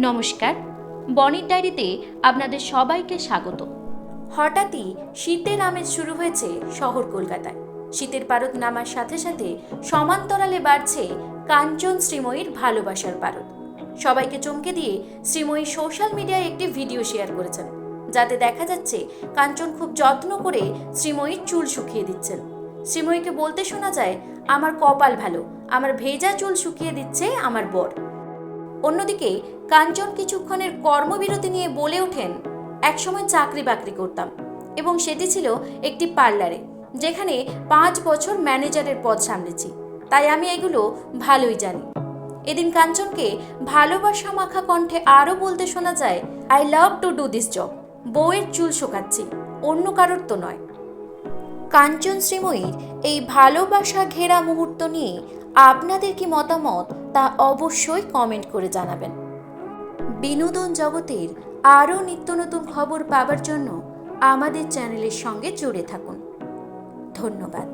নমস্কার, বনির ডায়েরিতে আপনাদের সবাইকে স্বাগত। হঠাৎই শীতের আমেজ শুরু হয়েছে শহর কলকাতায়। শীতের পারদ নামার সাথে সাথে সমান্তরালে বাড়ছে কাঞ্চন শ্রীময়ীর ভালোবাসার পারদ। সবাইকে চমকে দিয়ে শ্রীময়ী সোশ্যাল মিডিয়ায় একটি ভিডিও শেয়ার করেছেন, যাতে দেখা যাচ্ছে কাঞ্চন খুব যত্ন করে শ্রীময়ীর চুল শুকিয়ে দিচ্ছেন। শ্রীময়ীকে বলতে শোনা যায়, আমার কপাল ভালো, আমার ভেজা চুল শুকিয়ে দিচ্ছে আমার বর। অন্যদিকে কাঞ্চন কিছুক্ষণের কর্মবিরতি নিয়ে বলে ওঠেন, একসময় চাকরি বাকরি করতাম এবং সেটি ছিল একটি পার্লারে, যেখানে 5 বছর ম্যানেজারের পদ সামলেছি, তাই আমি এগুলো ভালোই জানি। এদিন কাঞ্চনকে ভালোবাসা মাখা কণ্ঠে আরও বলতে শোনা যায়, I love to do this job. বউয়ের চুল শোকাচ্ছি, অন্য কারোর তো নয়। কাঞ্চন শ্রীময়ীর এই ভালোবাসা ঘেরা মুহূর্ত নিয়ে আপনাদের কি মতামত তা অবশ্যই কমেন্ট করে জানাবেন। বিনোদন জগতের আরও নিত্য নতুন খবর পাবার জন্য আমাদের চ্যানেলের সঙ্গে জুড়ে থাকুন। ধন্যবাদ।